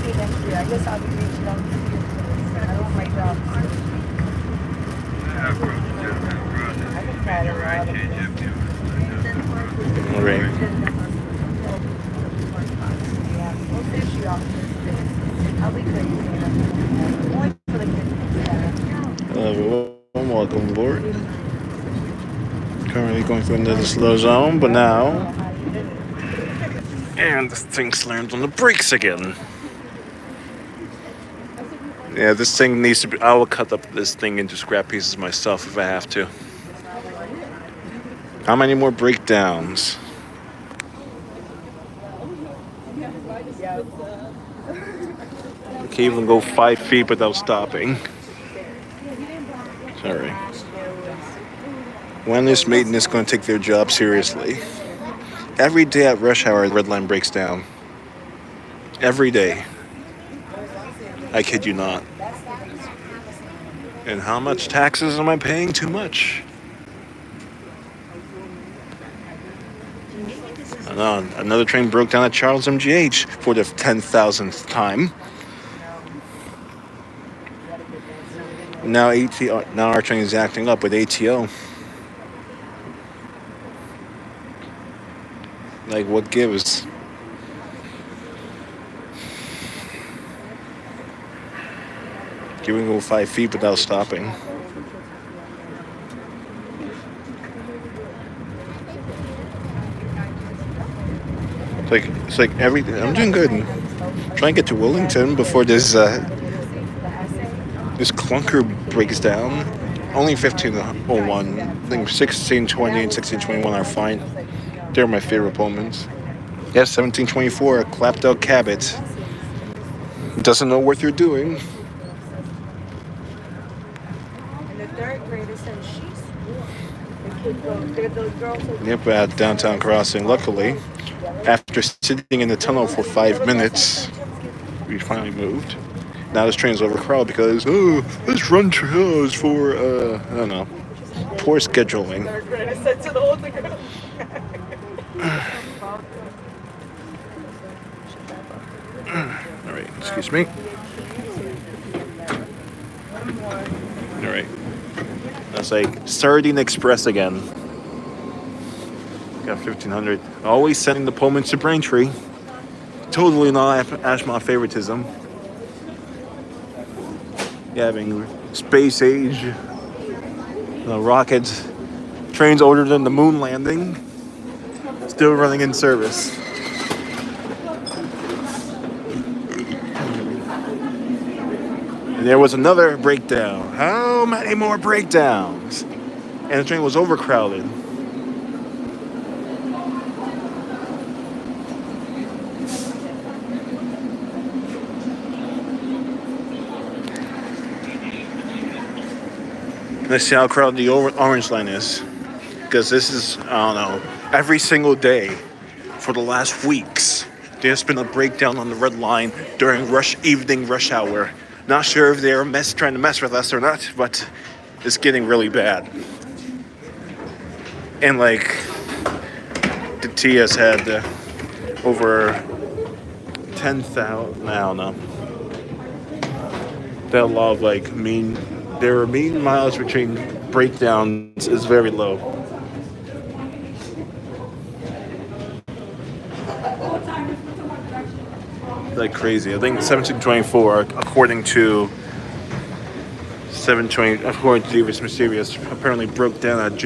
see you next year. I guess I'll be reaching out to you. I don't my job. I can try to ride All right. yeah, we'll finish you off this day. I'll be crazy. Only for the kids. Hello, everyone. Welcome aboard. Currently going through another slow zone, but now. And this thing slams on the brakes again. Yeah, this thing needs to be. I will cut up this thing into scrap pieces myself if I have to. How many more breakdowns? I can't even go 5 feet without stopping. Sorry. When is maintenance going to take their job seriously? Every day at rush hour, the red line breaks down. Every day. I kid you not. And how much taxes am I paying? Too much. I know, another train broke down at Charles MGH for the 10,000th time. Now now our train is acting up with ATO. Like, what gives? You can go 5 feet without stopping. It's like everything. I'm doing good. Trying to get to Wellington before this clunker breaks down. Only 15:01. I think 16:20 and 16:21 are fine. They're my favorite moments. Yes, 17:24. Clapped out Cabot. Doesn't know what you're doing. Yep, at downtown crossing. Luckily, after sitting in the tunnel for 5 minutes, we finally moved. Now this train's overcrowded because this run trails for I don't know, poor scheduling. All right, excuse me. All right, that's like Sardine Express again. Got 1500. Always sending the Pullmans to Braintree. Totally not Ashmont favoritism. Having space age, rockets, trains older than the moon landing, still running in service. And there was another breakdown. How many more breakdowns? And the train was overcrowded. Let's see how crowded the orange line is. Because this is, I don't know, every single day for the last weeks, there's been a breakdown on the red line during evening rush hour. Not sure if they're trying to mess with us or not, but it's getting really bad. And like, the TS had over 10,000, I don't know. That law of like their mean miles between breakdowns is very low. Like crazy. I think 1724, according to Davis Mysterious, apparently broke down at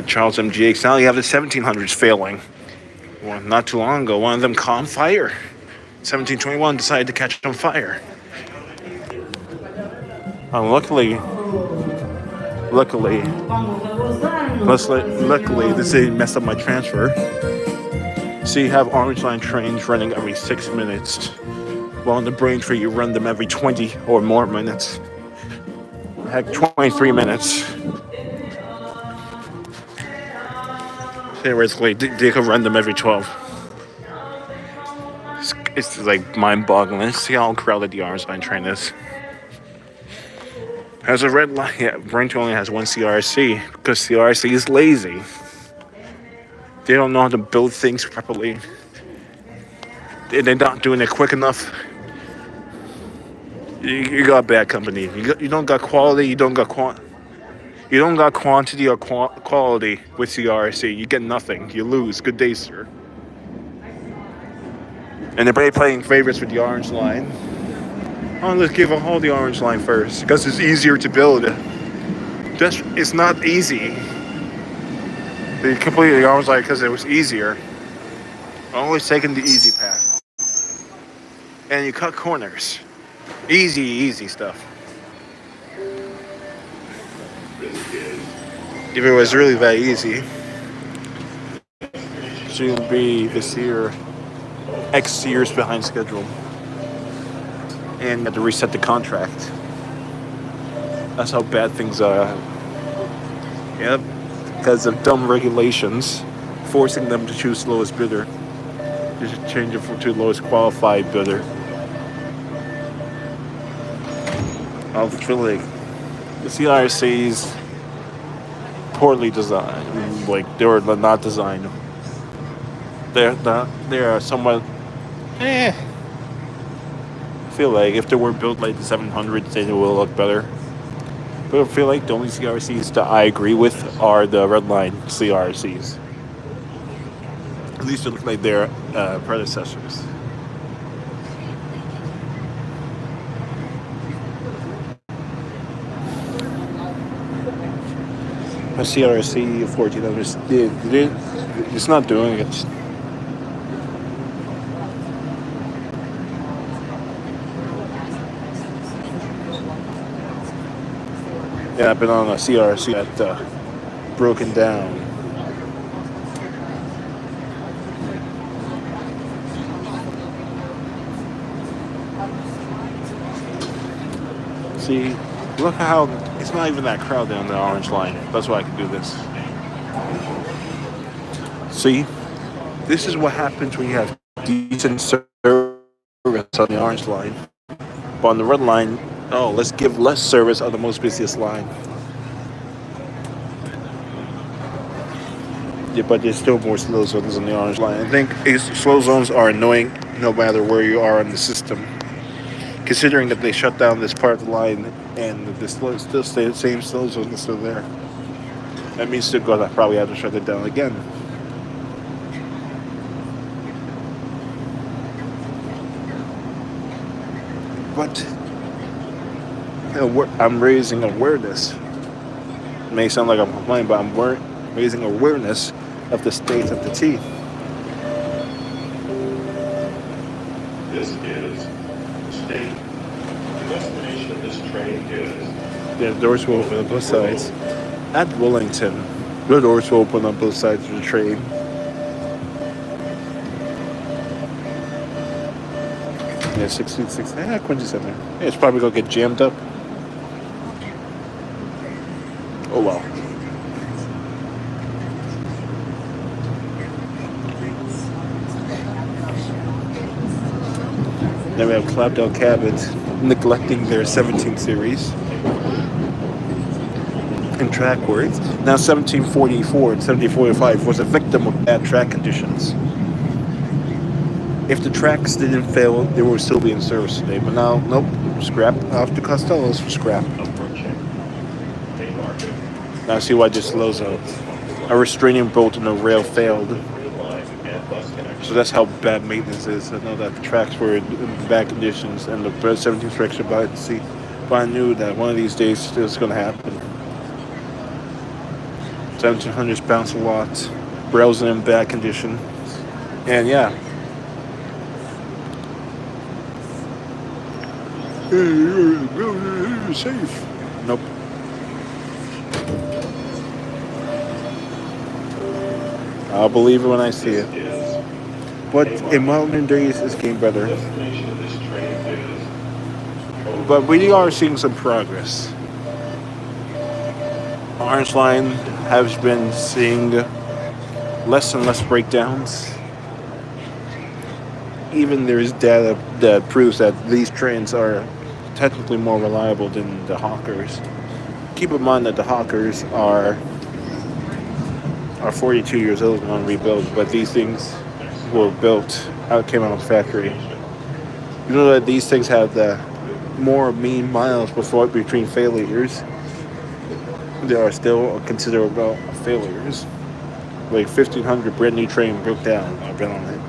Charles MGH. Now you have the 1700s failing. Well, not too long ago, one of them caught on fire. 1721 decided to catch on fire. Luckily, this didn't mess up my transfer. So you have Orange Line trains running every 6 minutes. While in the Braintree, you run them every 20 or more minutes. Heck, 23 minutes. Theoretically, they could run them every 12. It's like mind-boggling. See how crowded the Orange Line train is. Has a red line. Yeah, Braintree only has one CRC because CRC is lazy. They don't know how to build things properly. They're not doing it quick enough. You got bad company. You don't got quality. You don't got You don't got quantity or quality with CRC. You get nothing. You lose. Good day, sir. And they're playing favorites with the orange line. Oh, let's give a hold the orange line first because it's easier to build. It's not easy. They completely orange line because it was easier. Always taking the easy path. And you cut corners. Easy stuff. If it was really that easy, shouldn't be this year X years behind schedule. And you had to reset the contract. That's how bad things are. Yep. Because of dumb regulations forcing them to choose lowest bidder. You should change it to lowest qualified bidder. I feel like the CRC's poorly designed. Like they were not designed. They're somewhat. I feel like if they were built like the 700s, they will look better. But I feel like the only CRCs that I agree with are the Redline CRCs. At least they look like their predecessors. A CRC 1400, it's not doing it. Yeah, I've been on a CRC that broken down. See, look how it's not even that crowded on the orange line. That's why I can do this. See, this is what happens when you have decent service on the orange line. But on the red line, oh, let's give less service on the most busiest line. Yeah, but there's still more slow zones on the orange line. I think slow zones are annoying no matter where you are in the system. Considering that they shut down this part of the line and the same slow zone is still there. That means they're going to probably have to shut it down again. But I'm raising awareness. It may sound like I'm complaining, but I'm raising awareness of the state of the T. This is state. The destination of this train is. The doors will open on both sides. At Wellington, the doors will open on both sides of the train. Yeah, 66. Quincy Center. Yeah, it's probably gonna get jammed up. Oh well. Then we have Clapdale Cabot neglecting their 17 series in track words. Now 1744 and 1745 was a victim of bad track conditions. If the tracks didn't fail, they would still be in service today. But now, nope, scrap off to Costello's for scrap. Now see why this slow zone. A restraining bolt on the rail failed. So that's how bad maintenance is. I know that the tracks were in bad conditions and the 17 tracks are about to see. But I knew that one of these days it was going to happen. 1700s bounce a lot. Rails in bad condition. And yeah. You're safe. Nope. I'll believe it when I see it. But in modern days, it's getting better. But we are seeing some progress. Orange Line has been seeing less and less breakdowns. Even there is data that proves that these trains are technically more reliable than the Hawkers. Keep in mind that the Hawkers are are 42 years old and unrebuilt, but these things were built came out of the factory. You know that these things have the more mean miles before between failures. There are still considerable failures. Like 1500 brand new train broke down. I've been on it.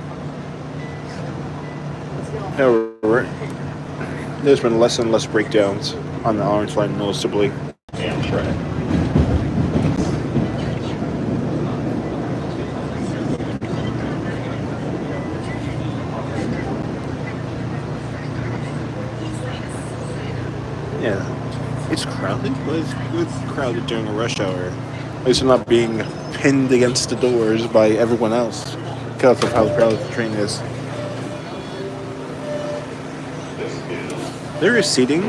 However, there's been less and less breakdowns on the Orange Line noticeably. Amtrak. Yeah, it's crowded, but it's good crowded during a rush hour. At least I'm not being pinned against the doors by everyone else because of how crowded the train is. This is There is seating.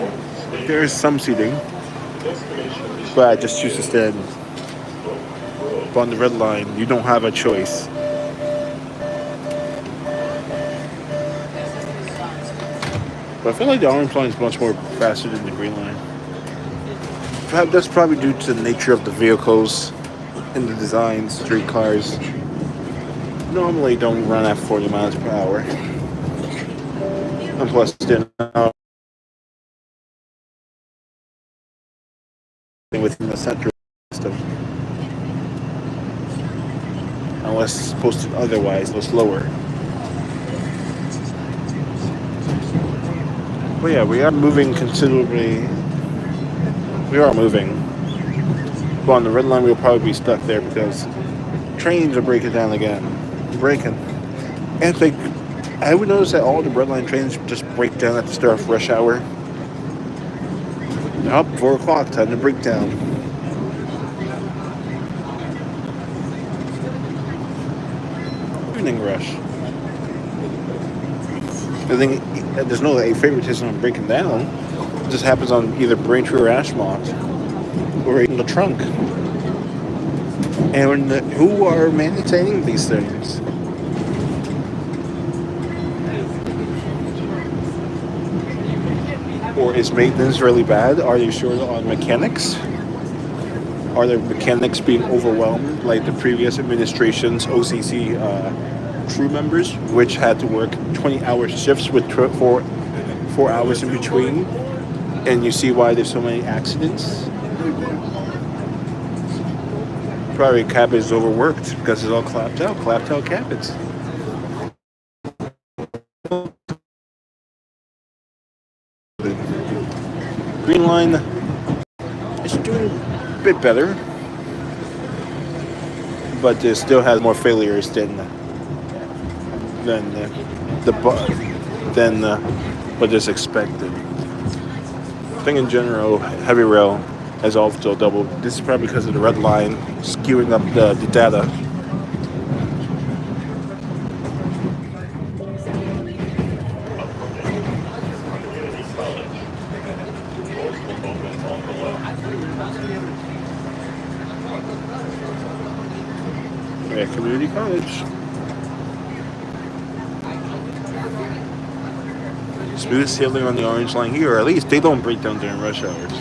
There is some seating, the destination of this but I just choose to stand. But on the red line, you don't have a choice. But I feel like the orange line is much more faster than the green line. Perhaps that's probably due to the nature of the vehicles and the design. Streetcars normally don't run at 40 miles per hour. And plus, they're not within the central system. Unless posted otherwise, no slower. But yeah, we are moving considerably. We are moving. But on the red line, we'll probably be stuck there because trains are breaking down again. Breaking. And like, I would notice that all the red line trains just break down at the start of rush hour. Up 4 o'clock, time to break down. Evening rush. I think there's no favoritism on breaking down. It just happens on either Braintree or Ashmont or in the trunk. And who are maintaining these things? Or is maintenance really bad? Are you short on mechanics? Are the mechanics being overwhelmed like the previous administration's OCC crew members, which had to work 20-hour shifts with 4 hours in between? And you see why there's so many accidents? Probably cabin is overworked because it's all clapped out cabins. Green line is doing a bit better, but it still has more failures than what is expected. I think in general, heavy rail has also doubled. This is probably because of the red line skewing up the data. community college. Doors will open on the left. Yeah, community college. Smooth sailing on the orange line here, or at least they don't break down during rush hours.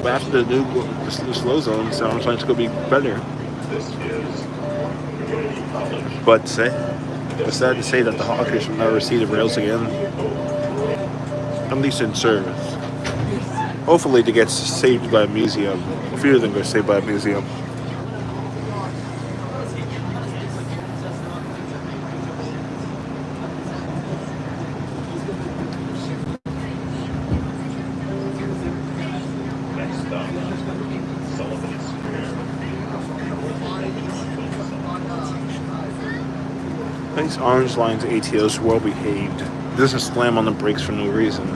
But after the slow zones, the orange line's gonna be better. This is community college. But it's sad to say that the Hawkers will never see the rails again, at least in service. Hopefully, they get saved by a museum. A few of them get saved by a museum. Next stop, Sullivan Square. These orange lines ATOs well behaved. Doesn't slam on the brakes for no reason.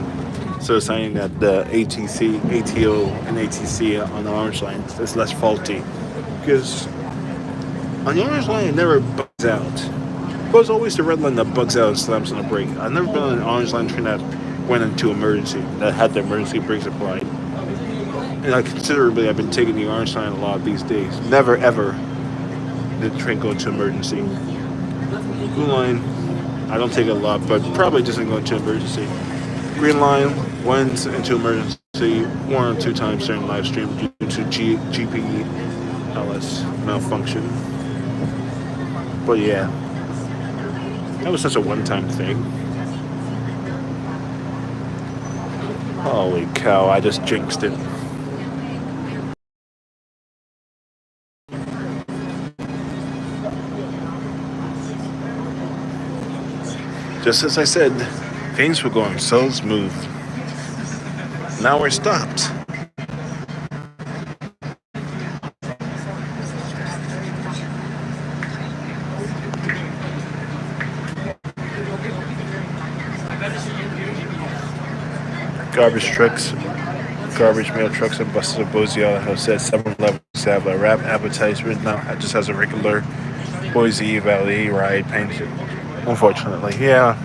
So it's saying that the ATO, and ATC on the orange line is less faulty. Because on the orange line, it never bugs out. But it's always the red line that bugs out and slams on the brake. I've never been on an orange line train that went into emergency, that had the emergency brakes applied. And considerably, I've been taking the orange line a lot these days. Never ever did the train go into emergency. Blue line, I don't take it a lot, but probably doesn't go into emergency. Green line went into emergency see 1 or 2 times during live stream due to GPLS malfunction. But yeah, that was just a one-time thing. Holy cow, I just jinxed it. Just as I said, things were going so smooth. Now we're stopped. Garbage mail trucks and buses of Boise have said 7-Eleven have a wrap advertisement now. It just has a regular Boise Valley ride painted. Unfortunately, yeah.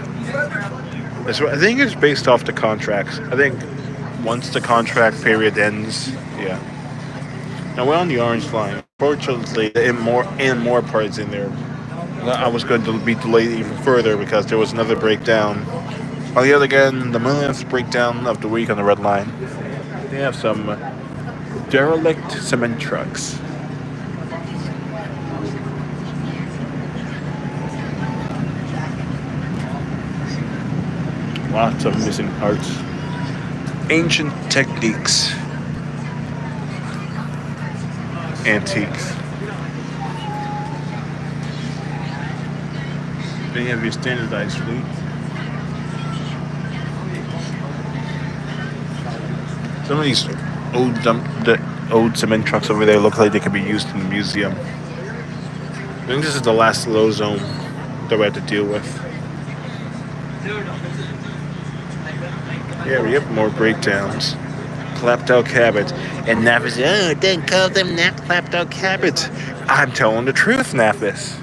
I think it's based off the contracts. I think once the contract period ends, yeah. Now we're on the orange line. Fortunately, in more parts in there, I was going to be delayed even further because there was another breakdown. On the other hand, the millionth breakdown of the week on the red line. They have some derelict cement trucks. Lots of missing parts. Ancient techniques. Antiques. Then you have your standardized fleet. Some of these old cement trucks over there look like they could be used in the museum. I think this is the last low zone that we have to deal with. Yeah, we have more breakdowns. Clapped out Cabot. And Nappis, oh, don't call them clapped out Cabot. I'm telling the truth, Nappis.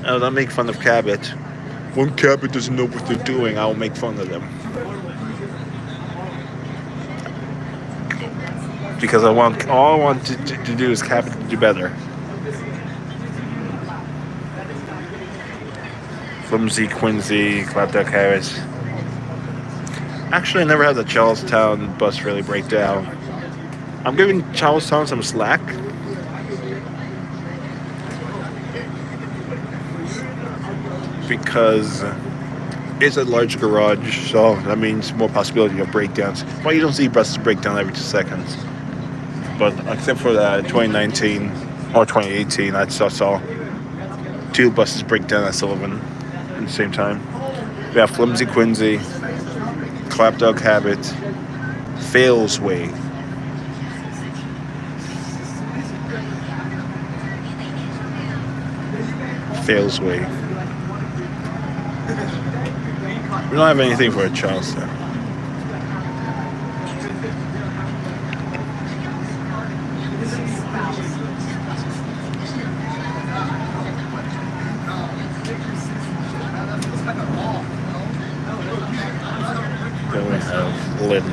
Oh, don't make fun of Cabot. When Cabot doesn't know what they're doing, I'll make fun of them. Because all I want to do is Cabot to do better. Flimsy Quincy, clapped out Cabot. Actually, I never had the Charlestown bus really break down. I'm giving Charlestown some slack. Because it's a large garage, so that means more possibility of breakdowns. Well, you don't see buses break down every 2 seconds. But except for 2019 or 2018, I saw 2 buses break down at Sullivan at the same time. We have Flimsy Quincy, Clapdog Habit, Failsway. Failsway. We don't have anything for a Charleston. Then we have Lynn.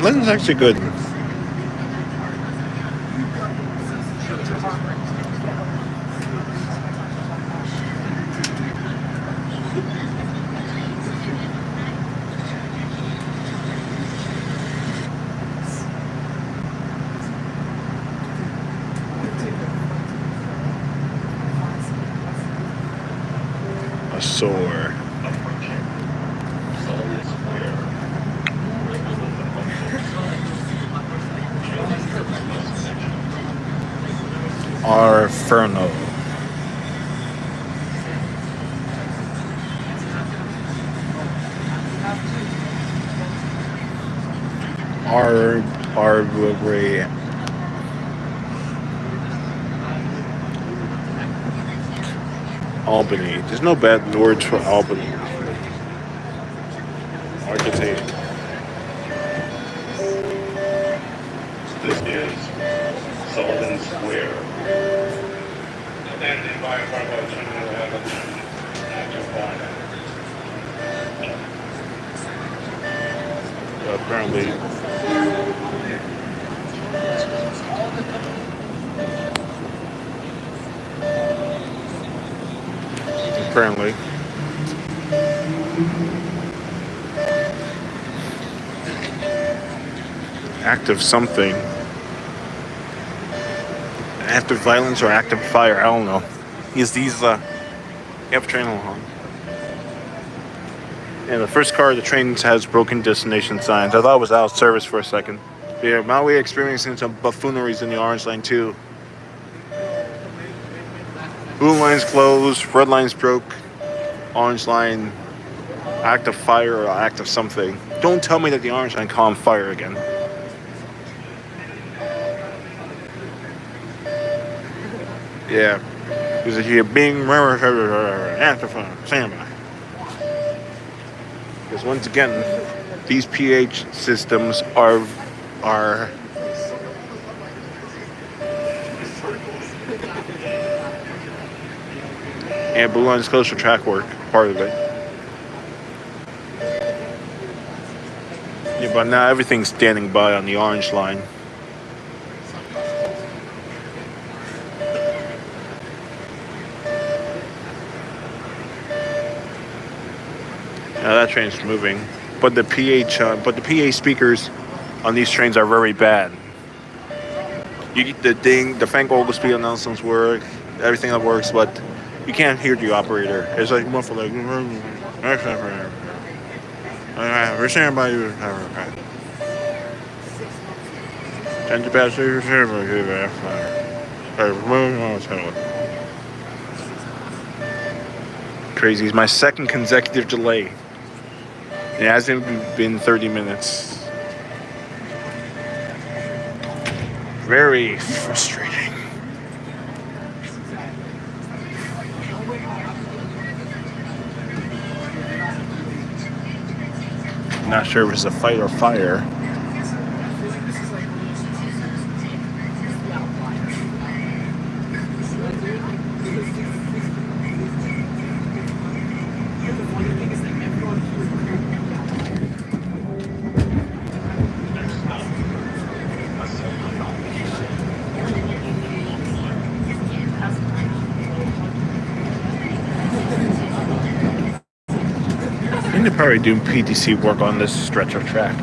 Lynn's actually good. A sore. Arferno. Arbory. Albany. There's no bad words for Albany. Hard to say. This is Sullivan Square. Abandoned by Apparently. Apparently. active something. Active violence or active fire, I don't know. These yep, train along. And the first car of the train has broken destination signs. I thought it was out of service for a second. But yeah, now we're experiencing some buffooneries in the orange line too. Blue line's closed, red line's broke, orange line active fire or active something. Don't tell me that the orange line caught on fire again. Yeah. Is it here being active fire? Standby. Because once again, these pH systems are and blue line's close for track work, part of it. Yeah, but now everything's standing by on the orange line. Now that train's moving, but the PA speakers on these trains are very bad. You get the ding, the Frank Oglesby announcements work, everything that works, but you can't hear the operator. It's like muffled, like we're standing by you. And the passenger crazy. It's my second consecutive delay. It hasn't been 30 minutes. Very frustrating. Not sure if it's a fight or fire. They're probably doing PTC work on this stretch of track.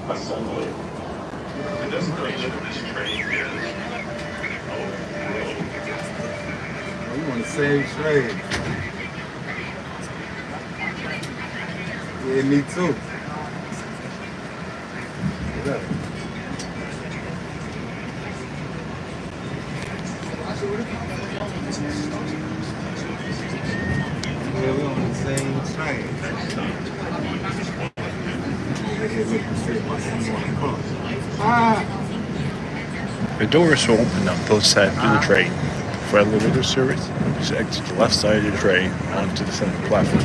Assembly. The destination of this train is We want to save trade. Yeah, me too. Yeah. Yeah, we on the same train. The doors will open on both sides of the train. For elevator service, just exit the left side of the train onto the center platform.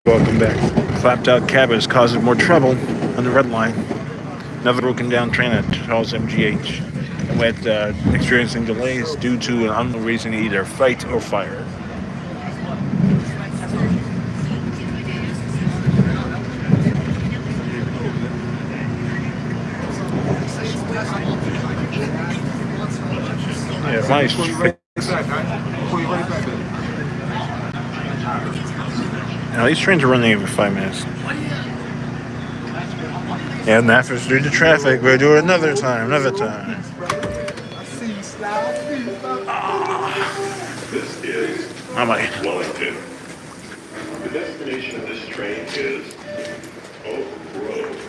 Welcome back. Flapped out cabin is causing more trouble on the red line. Another broken down train at Charles MGH. And with experiencing delays due to an unknown reason, either fight or fire. Yeah, nice. Now these trains are running every 5 minutes. And after due to traffic, we'll do it another time. I see This is I'm like, Wellington. The destination of this train is Oak Grove.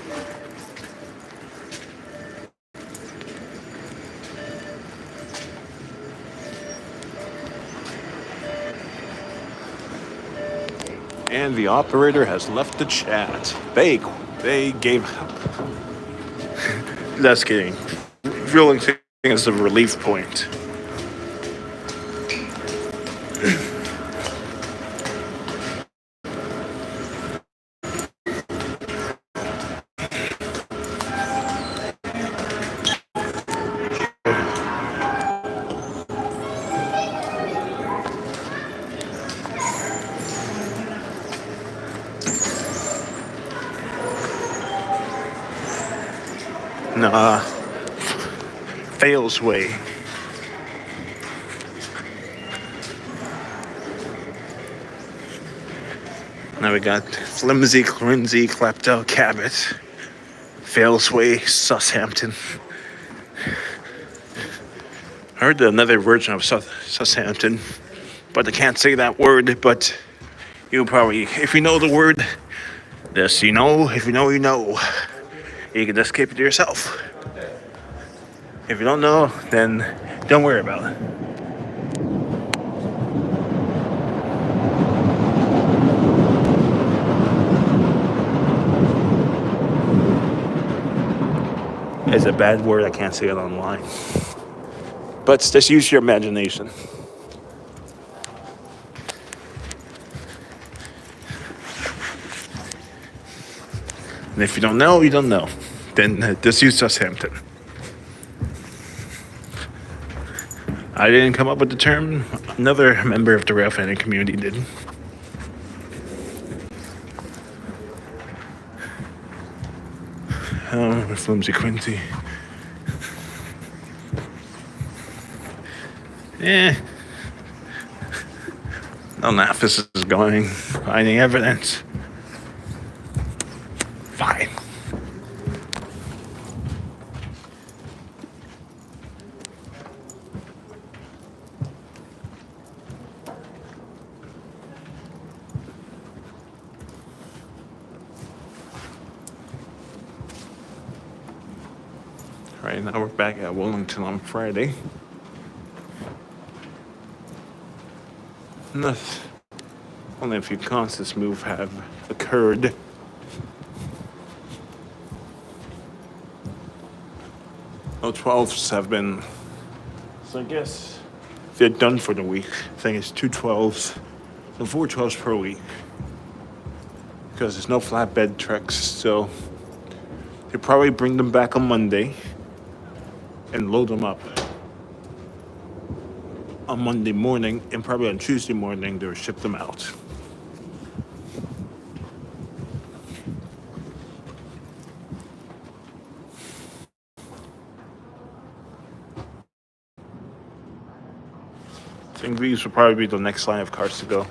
and the operator has left the chat. They gave up. That's kidding. Feeling is a relief point. Nah, Fails way. Now we got Flimsy, Clinzy, Klepto, Cabot, Failsway, Southampton. I heard another version of Southampton, but I can't say that word. But you probably, if you know the word, this you know. If you know, you know. You can just keep it to yourself. If you don't know, then don't worry about it. It's a bad word. I can't say it online. But just use your imagination. And if you don't know, you don't know. Then just use Southampton. I didn't come up with the term. Another member of the rail fanning community did. Flimsy Quincy. No Naphis is going. Finding evidence. Fine. Right now we're back at Wellington on Friday. Only a few constant moves have occurred. No 12s have been, so I guess they're done for the week. I think it's 2 12s, so 4 12s per week. Because there's no flatbed trucks, so they'll probably bring them back on Monday and load them up on Monday morning, and probably on Tuesday morning they'll ship them out. I think these will probably be the next line of cars to go.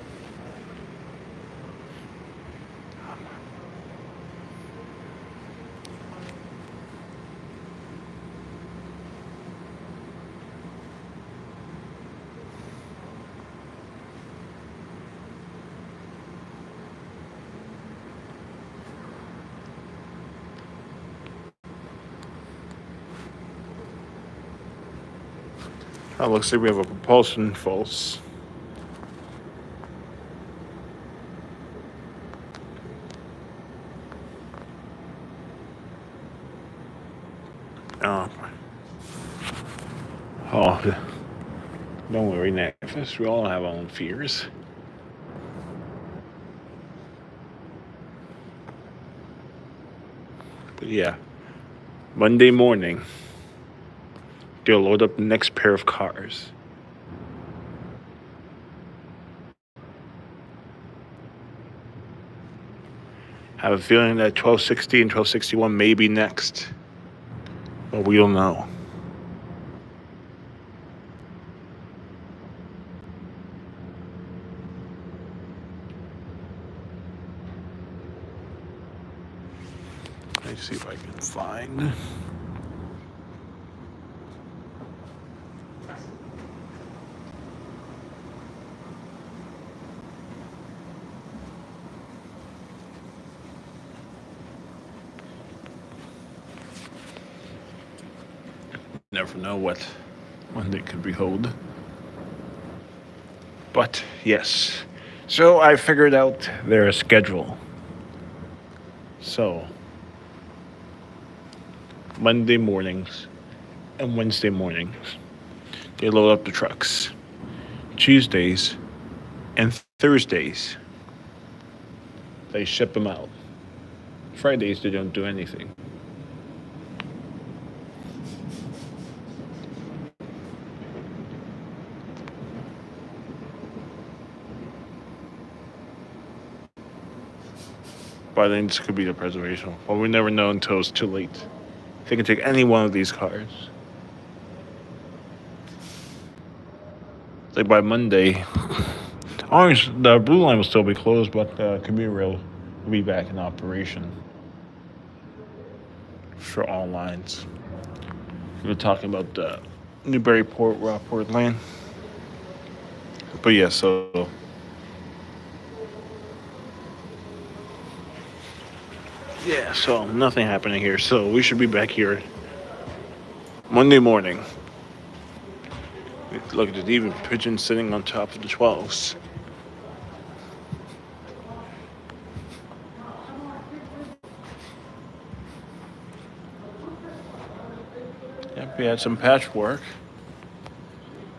Oh, looks like we have a propulsion false. Oh, don't worry, Naphis. We all have our own fears. But yeah, Monday morning, they'll load up the next pair of cars. I have a feeling that 1260 and 1261 may be next, but we don't know. Let's see if I can find. never know what Monday could behold. But yes, so I figured out their schedule. So Monday mornings and Wednesday mornings, they load up the trucks. Tuesdays and Thursdays, they ship them out. Fridays, they don't do anything. But I think this could be the preservation. But we never know until it's too late. They can take any one of these cars. Like by Monday, the blue line will still be closed, but the commuter rail will be back in operation for all lines. We were talking about the Newburyport, Rockport line. But yeah, so yeah, so nothing happening here. So we should be back here Monday morning. Look at the even pigeon sitting on top of the 12s. Yep, we had some patchwork.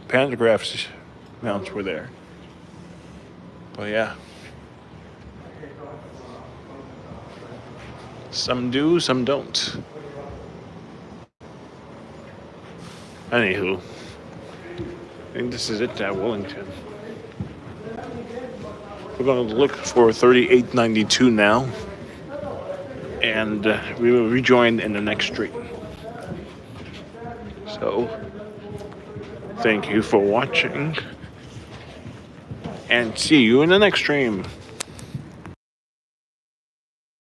Pantographs mounts were there. But yeah. Some do, some don't. Anywho, I think this is it at Wellington. We're going to look for 3892 now, and we will rejoin in the next street. So, thank you for watching, and see you in the next stream.